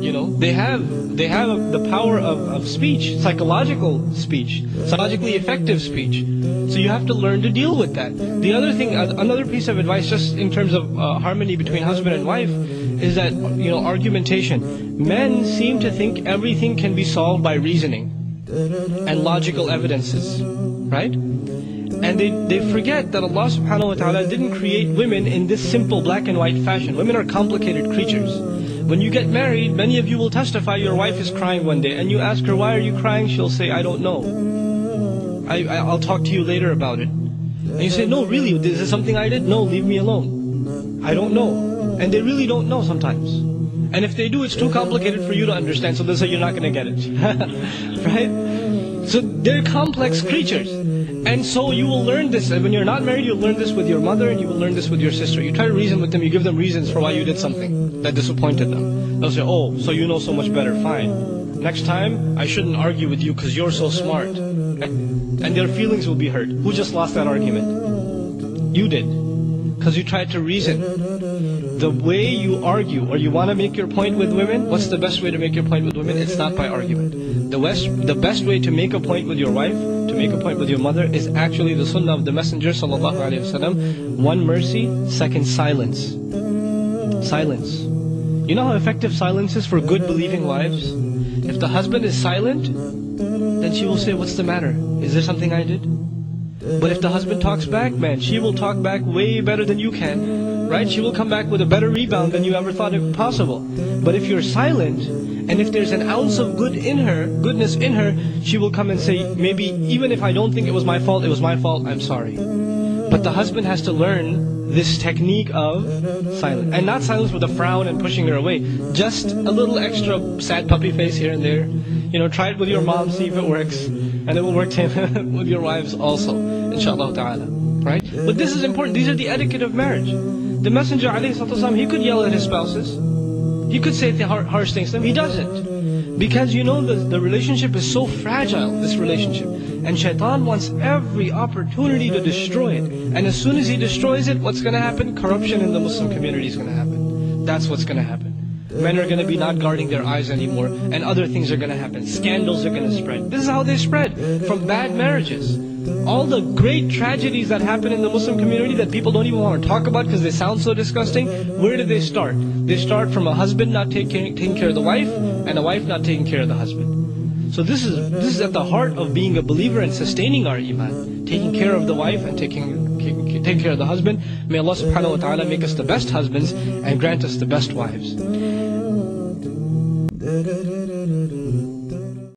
You know, they have the power of speech, psychological speech, psychologically effective speech. So you have to learn to deal with that. The other thing, another piece of advice, just in terms of harmony between husband and wife, is that, you know, argumentation. Men seem to think everything can be solved by reasoning and logical evidences, right? And they forget that Allah subhanahu wa ta'ala didn't create women in this simple black and white fashion. Women are complicated creatures. When you get married, many of you will testify your wife is crying one day, and you ask her, why are you crying? She'll say, I don't know. I'll talk to you later about it. And you say, no, really, is this something I did? No, leave me alone. I don't know. And they really don't know sometimes. And if they do, it's too complicated for you to understand, so they'll say you're not going to get it. Right? So they're complex creatures. And so you will learn this. When you're not married, you'll learn this with your mother, and you will learn this with your sister. You try to reason with them, you give them reasons for why you did something that disappointed them. They'll say, oh, so you know so much better, fine. Next time, I shouldn't argue with you because you're so smart. And their feelings will be hurt. Who just lost that argument? You did. Because you tried to reason. The way you argue, or you want to make your point with women, what's the best way to make your point with women? It's not by argument. The best way to make a point with your wife, to make a point with your mother, is actually the sunnah of the Messenger sallallahu alaihi wasallam. One, mercy. Second, silence. Silence. You know how effective silence is for good believing wives? If the husband is silent, then she will say, what's the matter? Is there something I did? But if the husband talks back, man, she will talk back way better than you can, right? She will come back with a better rebound than you ever thought it possible. But if you're silent, and if there's an ounce of goodness in her, she will come and say, maybe even if I don't think it was my fault, I'm sorry. But the husband has to learn this technique of silence. And not silence with a frown and pushing her away. Just a little extra sad puppy face here and there. You know, try it with your mom, see if it works. And it will work with your wives also, inshallah ta'ala. Right? But this is important. These are the etiquette of marriage. The Messenger ﷺ, he could yell at his spouses. He could say harsh things to them. He doesn't. Because you know the relationship is so fragile, this relationship. And shaitan wants every opportunity to destroy it. And as soon as he destroys it, what's going to happen? Corruption in the Muslim community is going to happen. That's what's going to happen. Men are going to be not guarding their eyes anymore, and other things are going to happen. Scandals are going to spread. This is how they spread, from bad marriages. All the great tragedies that happen in the Muslim community that people don't even want to talk about because they sound so disgusting, where did they start? They start from a husband not taking care of the wife, and a wife not taking care of the husband. So this is at the heart of being a believer and sustaining our iman. Taking care of the wife and taking care of the husband. May Allah subhanahu wa ta'ala make us the best husbands and grant us the best wives.